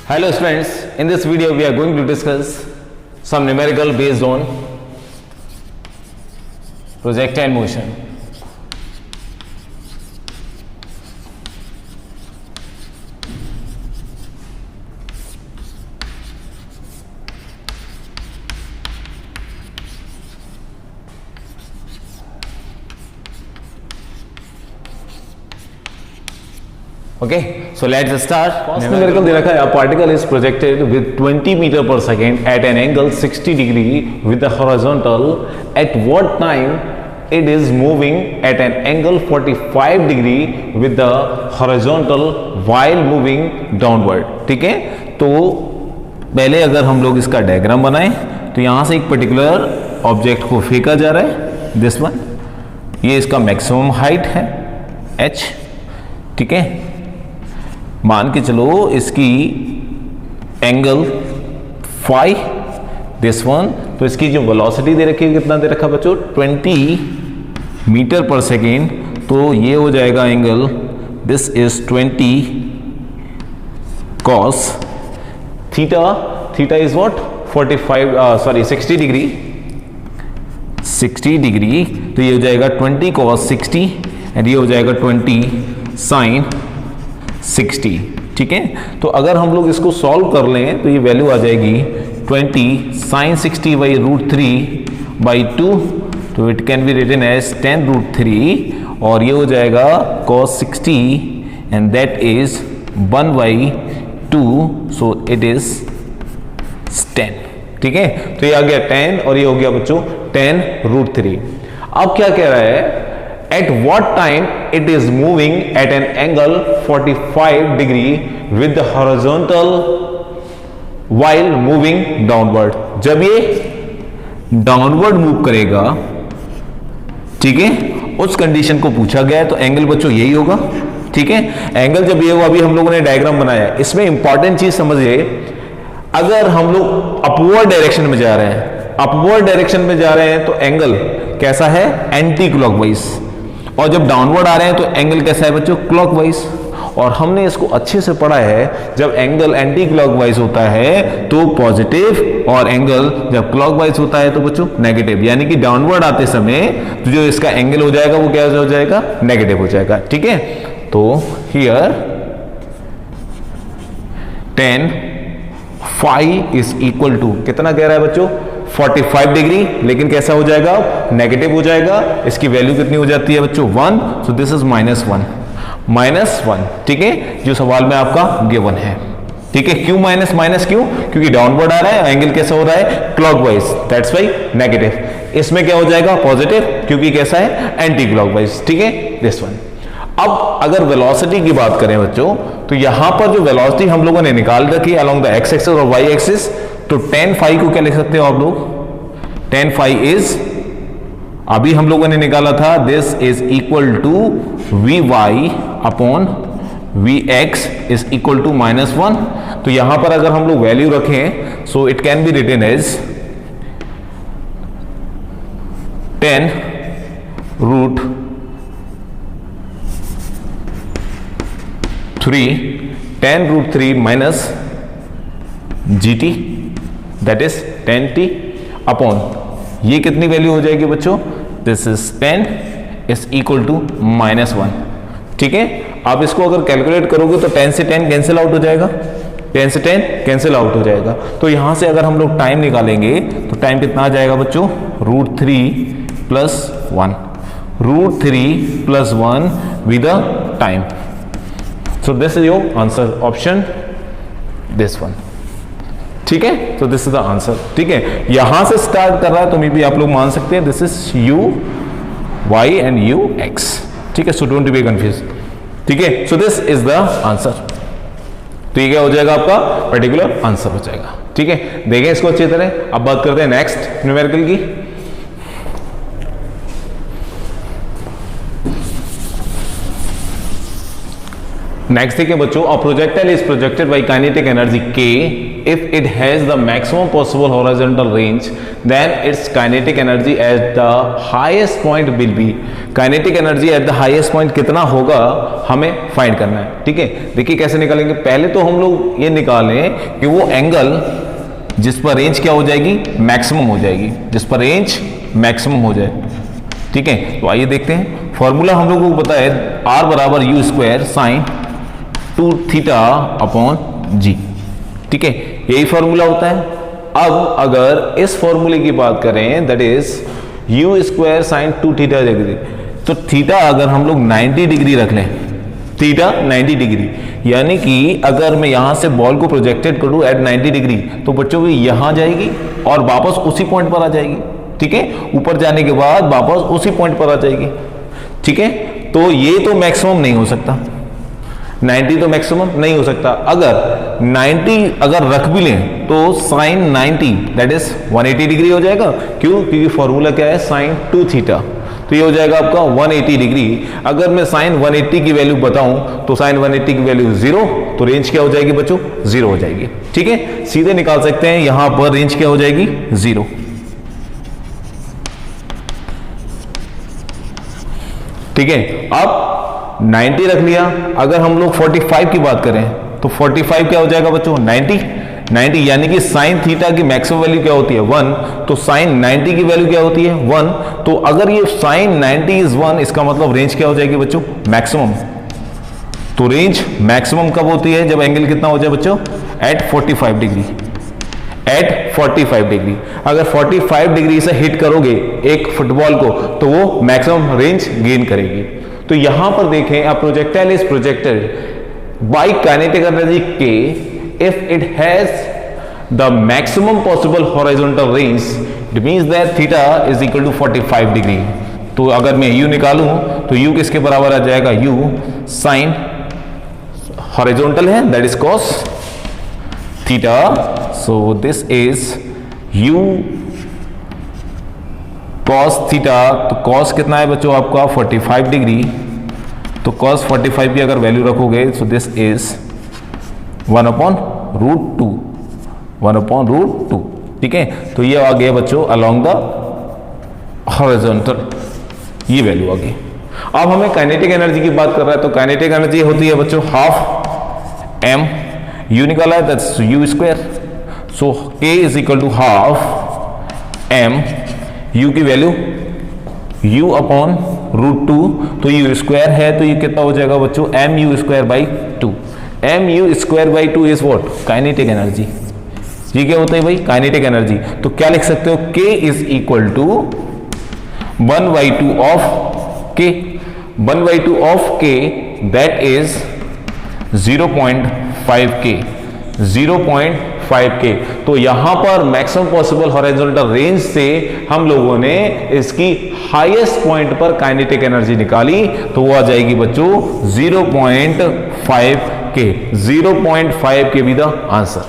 Hello students, in this video we are going to discuss some numerical based on projectile motion. Okay, so let's start. First numerical दे रखा है, a particle is projected with 20 meter per second at an angle 60 degree with the horizontal. At what time it is moving at an angle 45 degree with the horizontal while moving downward. ठीक है, तो पहले अगर हम लोग इसका diagram बनाएं तो यहां से एक पर्टिकुलर ऑब्जेक्ट को फेंका जा रहा है, दिस वन, ये इसका मैक्सिमम हाइट है h, ठीक है, मान के चलो इसकी एंगल फाई, दिस वन, तो इसकी जो वेलोसिटी दे रखी है कितना दे रखा बच्चों 20 मीटर पर सेकेंड, तो ये हो जाएगा angle, this is 20 cos theta, theta is what 60 degree, 60 degree, तो ये हो जाएगा 20 कॉस 60 एंड ये हो जाएगा 20 साइन 60, ठीक है। तो अगर हम लोग इसको सॉल्व कर लें तो ये वैल्यू आ जाएगी 20 साइन 60 बाई √3 बाई 2, तो it can be written as 10 √3 और ये हो जाएगा cos 60 and that is 1 by 2, so it is 10, ठीक है। तो ये आ गया 10 और ये हो गया बच्चों 10 √3। अब क्या कह रहा है, at what time it is moving at an angle 45 degree with the horizontal while moving downward. जब ये डाउनवर्ड मूव करेगा, ठीक है, उस कंडीशन को पूछा गया है, तो एंगल बच्चों यही होगा, ठीक है। एंगल जब ये होगा, अभी हम लोगों ने डायग्राम बनाया, इसमें इंपॉर्टेंट चीज समझिए, अगर हम लोग अपवर्ड डायरेक्शन में जा रहे हैं, अपवर्ड डायरेक्शन में जा रहे हैं तो एंगल कैसा है, एंटी क्लॉकवाइज, और जब डाउनवर्ड आ रहे हैं तो एंगल कैसा है बच्चों, क्लॉकवाइज। और हमने इसको अच्छे से पढ़ा है, जब एंगल एंटी क्लॉकवाइज होता है तो पॉजिटिव, और एंगल जब क्लॉकवाइज होता है तो बच्चों नेगेटिव, यानी कि डाउनवर्ड आते समय तो जो इसका एंगल हो जाएगा वो क्या हो जाएगा, नेगेटिव हो जाएगा, ठीक है। तो here 10 phi is equal to कितना कह रहा है बच्चों, 45 डिग्री, लेकिन कैसा हो जाएगा, नेगेटिव हो जाएगा, इसकी वैल्यू कितनी हो जाती है बच्चों 1, सो दिस इज -1, ठीक है, जो सवाल में आपका गिवन है, ठीक है। क्यों माइनस क्यों, क्योंकि डाउनवर्ड आ रहा है, एंगल कैसा हो रहा है, क्लॉकवाइज, दैट्स वाई नेगेटिव। इसमें क्या हो जाएगा, पॉजिटिव, क्योंकि कैसा है, एंटी क्लॉकवाइज, ठीक है, दिस वन। अब अगर वेलोसिटी की बात करें बच्चों, तो यहां पर जो वेलोसिटी हम लोगों ने निकाल रखी है अलोंग द एक्स एक्सिस और वाई एक्सिस, तो 10 फाई को क्या लिख सकते हो आप लोग, 10 फाई इज, अभी हम लोगों ने निकाला था, this is equal to Vy upon Vx is equal to -1। तो यहां पर अगर हम लोग वैल्यू रखें, so it can be written as 10 √3 minus GT, that is 10t upon, ये कितनी वैल्यू हो जाएगी बच्चों, this is 10 is equal to -1, ठीक है। आप इसको अगर कैलकुलेट करोगे तो 10 से 10 कैंसिल आउट हो जाएगा, 10 से 10 कैंसिल आउट हो जाएगा। तो यहां से अगर हम लोग टाइम निकालेंगे तो टाइम कितना आ जाएगा बच्चों, √3 + 1, √3 + 1 with the time. So this is your answer, option this one, ठीक है। तो दिस इज द आंसर, ठीक है। यहां से स्टार्ट कर रहा है तो मे बी आप लोग मान सकते हैं this is U Y and UX, ठीक है, सो डोंट बी कंफ्यूज, ठीक है। So this is the answer, तो ये क्या हो जाएगा, आपका पर्टिकुलर आंसर हो जाएगा, ठीक है। देखें इसको अच्छी तरह। अब बात करते हैं नेक्स्ट न्यूमेरिकल की। नेक्स्ट देखिए बच्चों, a projectile is projected by kinetic energy K if it has the maximum possible horizontal range then its kinetic energy at the highest point will be, kinetic energy at the highest point कितना होगा हमें find करना है। ठीक है, देखिए कैसे निकालेंगे। पहले तो हम लोग ये निकालें कि वो एंगल जिस पर रेंज क्या हो जाएगी, मैक्सिमम हो जाएगी, जिस पर रेंज मैक्सिमम हो जाए। ठीक है, तो आइए देखते हैं। फॉर्मूला हम लोगों को पता है R बराबर u square sine 2 theta upon g. ठीक है, यही फॉर्मूला होता है। अब अगर इस फॉर्मूले की बात करें that is you square sine 2 theta degree, तो थीटा अगर हम लोग 90 डिग्री रख लें, थीटा 90 डिग्री, यानी कि अगर मैं यहां से बॉल को प्रोजेक्टेड करूं एट 90 डिग्री तो बच्चों की यहां जाएगी और वापस उसी पॉइंट पर आ जाएगी। ठीक है, ऊपर जाने के बाद वापस उसी पॉइंट पर आ जाएगी। ठीक है, तो ये तो मैक्सिमम नहीं हो सकता, 90 तो मैक्सिमम नहीं हो सकता। अगर 90 अगर रख भी लें तो साइन 90 दैट इज 180 डिग्री हो जाएगा। क्यों? क्योंकि फॉर्मूला क्या है, साइन 2 थीटा, तो ये हो जाएगा आपका 180 डिग्री। अगर मैं साइन 180 की वैल्यू बताऊं तो साइन 180 की वैल्यू 0, तो रेंज क्या हो जाएगी बच्चों, 0 हो जाएगी। ठीक है, सीधे निकाल सकते हैं, यहां पर रेंज क्या हो जाएगी, 0। ठीक है, अब 90 रख लिया। अगर हम लोग 45 की बात करें तो 45 क्या हो जाएगा बच्चों, 90, यानी कि साइन थीटा की मैक्सिमम वैल्यू क्या होती है, 1, तो साइन 90 की वैल्यू क्या होती है, 1। तो अगर ये साइन 90 इज 1, इसका मतलब रेंज क्या हो जाएगी बच्चों, मैक्सिमम। तो रेंज मैक्सिमम कब होती है, जब एंगल कितना हो जाए बच्चों, एट 45 डिग्री, एट 45 डिग्री। अगर 45 डिग्री से हिट करोगे एक फुटबॉल को तो वो मैक्सिमम रेंज गेन करेगी। तो यहां पर देखें, a projectile is projected by kinetic energy के if it has the maximum possible horizontal range, it means that theta is equal to 45 degree. तो अगर मैं u निकालूं तो u किसके बराबर आ जाएगा, u साइन हॉरिजॉन्टल है that is cos theta. So this is u cos theta. तो cos कितना है बच्चों आपका 45 डिग्री, तो cos 45 की अगर वैल्यू रखोगे so this is 1/√2, 1/√2। ठीक है, तो ये आ गया बच्चों along the horizontal, ये वैल्यू आ गई। अब हमें काइनेटिक एनर्जी की बात कर रहा है, तो काइनेटिक एनर्जी होती है बच्चों हाफ m, u निकाला है that's u square, so k is equal to half m, u की वैल्यू u अपॉन √2, तो u स्क्वायर है तो ये कितना हो जाएगा बच्चों, mu square by 2। mu square by 2 is what, kinetic energy. ये क्या होता है भाई, काइनेटिक एनर्जी। तो क्या लिख सकते हो, k is equal to 1/2 of k, 1/2 of k that is 0.5k, 0.5k। तो यहां पर मैक्सिमम पॉसिबल हॉरिजॉन्टल रेंज से हम लोगों ने इसकी हाईएस्ट पॉइंट पर काइनेटिक एनर्जी निकाली, तो वो आ जाएगी बच्चों 0.5k, 0.5k be the answer.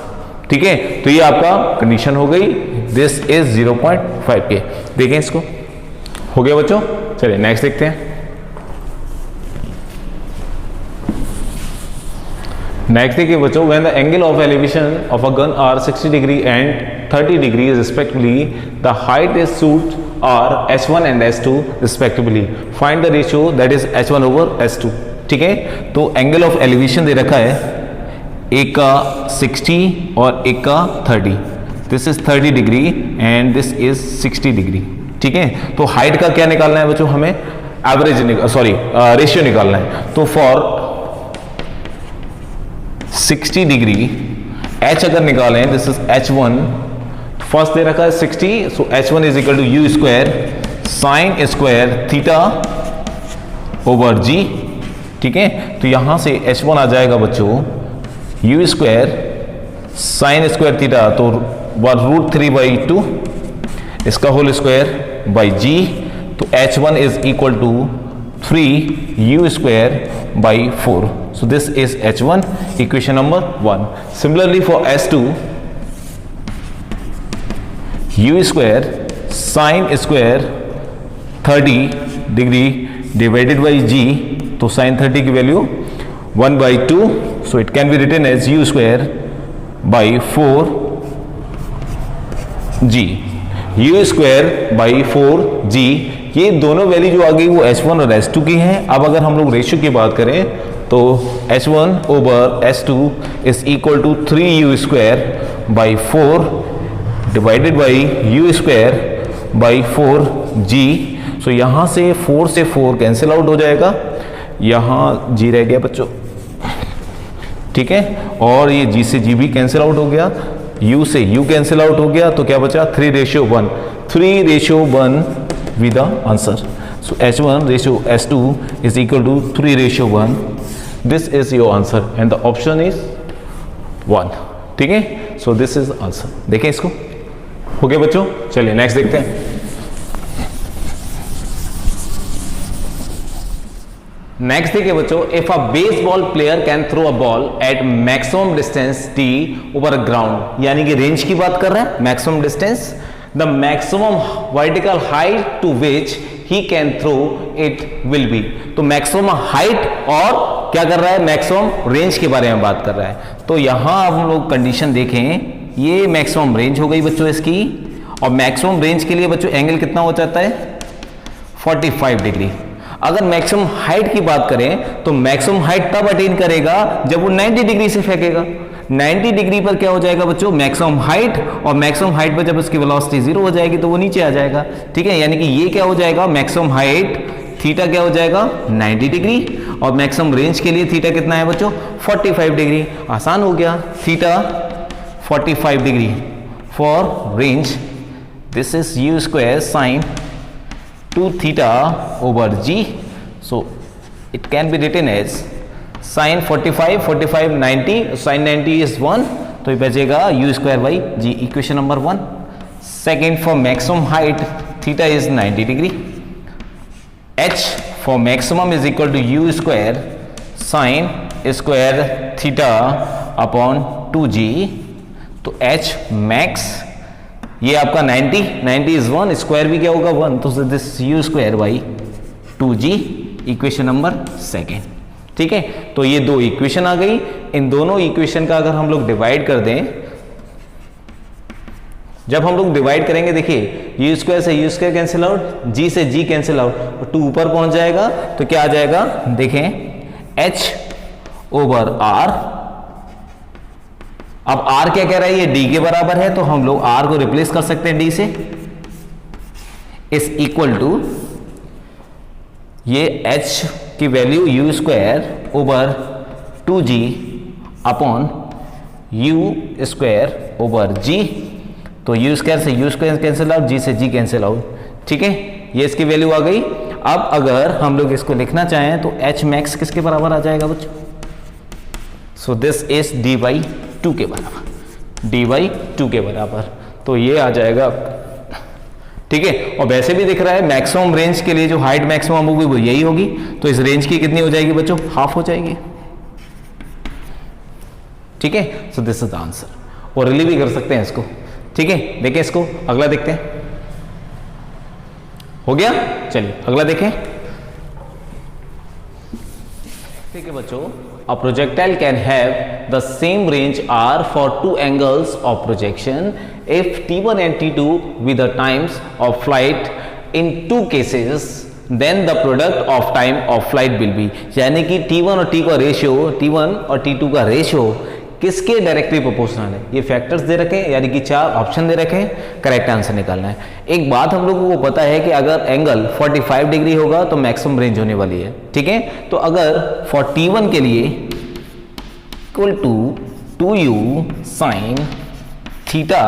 ठीक है, तो ये आपका कंडीशन हो गई, दिस इज 0.5k। देखें इसको, हो गया बच्चों। चलिए नेक्स्ट देखते हैं। नेक्स्ट देखिए बच्चों, when the angle of elevation of a gun are 60 degree and 30 degree respectively, the height is shoot are h1 and h2 respectively, find the ratio that is h1 over h2। ठीक है, तो angle of elevation दे रखा है, एक का 60 और एक का 30, this is 30 degree and this is 60 degree. ठीक है, तो हाइट का क्या निकालना है बच्चों, हमें एवरेज रेशियो निकालना है। तो फॉर 60 डिग्री h अगर निकालें, this is h1, first they रखा है 60, so h1 is equal to u square sine square theta over g। ठीक है, तो यहां से h1 आ जाएगा बच्चों u square sine square theta, तो √3/2 इसका होल स्क्वायर बाई g, तो h1 is equal to 3 u square by 4। So this is H1, equation number 1. Similarly for S2, u square sin square 30 डिग्री divided by g, तो sin 30 की वैल्यू 1/2, so it can be written as u square by 4 g, u square by 4 g. ये दोनों value जो आ गई वो H1 और H2 की हैं। अब अगर हम लोग रेशियो की बात करें तो H1 over H2 is equal to 3u square by 4 divided by u square by 4 g. So यहाँ से 4 से 4 कैंसिल आउट हो जाएगा, यहाँ जी रह गया बच्चों, ठीक है, और ये जी से जी भी कैंसिल आउट हो गया, u से u कैंसिल आउट हो गया, तो क्या बचा 3:1, 3:1 with the answer. So H1 ratio H2 is equal to 3:1. This is your answer and the option is 1. ठीक है, so this is answer. देखें इसको, हो गया बच्चों। चलिए नेक्स्ट देखते हैं। नेक्स्ट देखिए बच्चों, if a baseball player can throw a ball at maximum distance T over ground, यानी कि रेंज की बात कर रहे हैं, maximum distance, the maximum vertical height to which he can throw it will be. तो मैक्सिमम हाइट और क्या कर रहा है, मैक्सिमम रेंज के बारे में बात कर रहा है। तो यहां अब हम लोग कंडीशन देखें, ये मैक्सिमम रेंज हो गई बच्चों इसकी, और मैक्सिमम रेंज के लिए बच्चों एंगल कितना हो जाता है 45 डिग्री। अगर मैक्सिमम हाइट की बात करें तो मैक्सिमम हाइट तब अटेन करेगा जब वो 90 डिग्री से फेंकेगा। 90 डिग्री पर क्या हो जाएगा बच्चों, मैक्सिमम हाइट, और मैक्सिमम हाइट पर जब उसकी वेलोसिटी 0 हो जाएगी तो वो नीचे आ जाएगा, ठीक है। यानी कि ये क्या हो जाएगा, मैक्सिमम हाइट थीटा क्या हो जाएगा 90 डिग्री, और मैक्सिमम रेंज के लिए थीटा कितना है बच्चों 45 डिग्री। आसान हो गया, theta 45 degree for range, this is you square sine 2 theta over g, so it can be written as sin 45 90, sin 90 is 1, तो ये बचेगा u square by g, equation number 1। Second, for maximum height theta is 90 degree, h for maximum is equal to u square sine square theta upon 2g, तो h max ये आपका 90 is 1, square भी क्या होगा 1, तो this u square by 2g, equation number second, ठीक है। तो ये दो इक्वेशन आ गई। इन दोनों इक्वेशन का अगर हम लोग डिवाइड कर दें, जब हम लोग डिवाइड करेंगे देखिए u स्क्वायर से u square cancel out, g से g कैंसिल आउट, और 2 ऊपर पहुंच जाएगा तो क्या आ जाएगा, देखें h ओवर r। अब r क्या कह रहा है, ये d के बराबर है, तो हम लोग r को रिप्लेस कर सकते हैं d से, इज इक्वल टू ये h की value u square over 2g upon u square over g, तो u स्क्वायर से u square cancel out, g से g कैंसिल आउट, ठीक है, ये इसकी वैल्यू आ गई। अब अगर हम लोग इसको लिखना चाहें तो h मैक्स किसके बराबर आ जाएगा बच्चों, so this is d by 2 के बराबर, d बाई 2 के बराबर, तो ये आ जाएगा, ठीक है। और वैसे भी दिख रहा है मैक्सिमम रेंज के लिए जो हाइट मैक्सिमम होगी वो यही होगी, तो इस रेंज की कितनी हो जाएगी बच्चों, हाफ हो जाएगी, ठीक है। So this is the answer. और रिलीव भी कर सकते हैं इसको, ठीक है। देखिए इसको, अगला देखते हैं, हो गया। चलिए अगला देखें, ठीक है बच्चों, a projectile can have the same range r for 2 angles of projection if t1 and t2 with the times of flight in 2 cases, then the product of time of flight will be, यानी कि t1 और t का ratio, t1 और t2 का ratio किसके directly proportional है। ये factors दे रखे हैं, यानी कि 4 ऑप्शन दे रखे हैं, करेक्ट आंसर निकालना है। एक बात हम लोगों को पता है कि अगर एंगल 45 डिग्री होगा तो मैक्सिमम रेंज होने वाली है, ठीक है। तो अगर फॉर t1 के लिए equal to 2u sine theta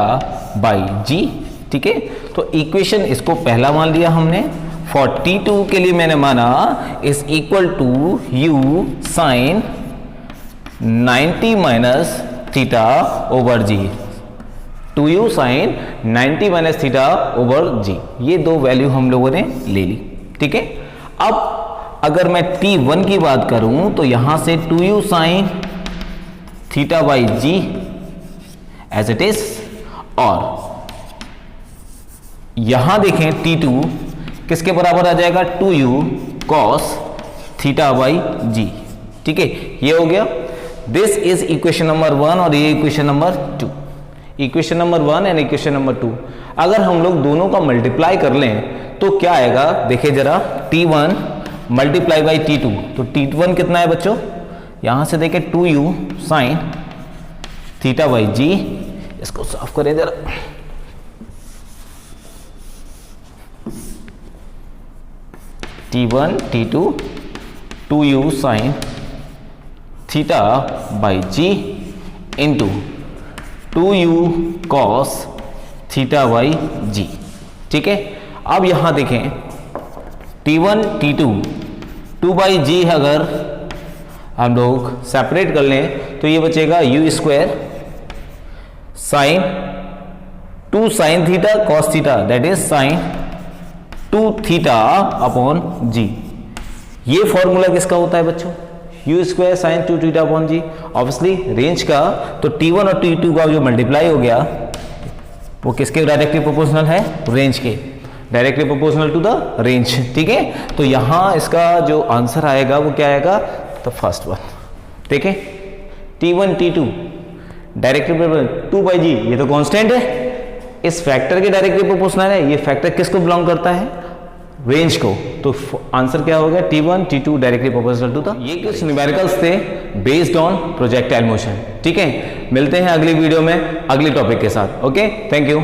by g, ठीक है। तो इक्वेशन इसको पहला मान लिया हमने, फॉर t2 के लिए मैंने माना is equal to u sine 90 minus theta over g, 2u sine 90 minus theta over g, ये दो वैल्यू हम लोगों ने ले ली, ठीक है। अब अगर मैं t1 की बात करूं तो यहां से 2u sine theta by g as it is, और यहां देखें t2 किसके बराबर आ जाएगा, 2u cos theta by g, ठीक है, ये हो गया। दिस इज इक्वेशन नंबर 1 और ये equation number 2, equation number 1 and equation number 2। अगर हम लोग दोनों का मल्टीप्लाई कर लें तो क्या आएगा, देखिए जरा, T1 मल्टीप्लाई बाई T2, तो T1 कितना है बच्चों, यहां से देखें 2u साइन थीटा बाई जी, इसको साफ करें जरा, T1 T2 2u sine theta by g into 2u cos theta by g. ठीक है, अब यहां देखें T1 T2 2 बाई जी अगर हम लोग सेपरेट कर लें तो ये बचेगा u square sine 2 sine theta cos theta, that is sine 2 theta upon g. ये फॉर्मूला किसका होता है बच्चों, u square sine 2 theta upon g, obviously range का। तो T1 और T2 का जो मल्टीप्लाई हो गया वो किसके डायरेक्टली प्रोपोर्शनल है, रेंज के, directly proportional to the range. ठीक है, तो यहां इसका जो आंसर आएगा वो क्या आएगा, तो फर्स्ट वन देखें, T1 T2 directly proportional 2 by जी, ये तो कांस्टेंट है, इस फैक्टर के डायरेक्टली प्रोपोर्शनल है, ये फैक्टर किसको बिलोंग करता है, रेंज को। तो आंसर क्या हो गया, T1 T2 directly proportional to the. ये कुछ न्यूमेरिकल्स थे बेस्ड ऑन प्रोजेक्टाइल मोशन। ठीक है, मिलते हैं अगली वीडियो में अगली टॉपिक के साथ। Okay, thank you.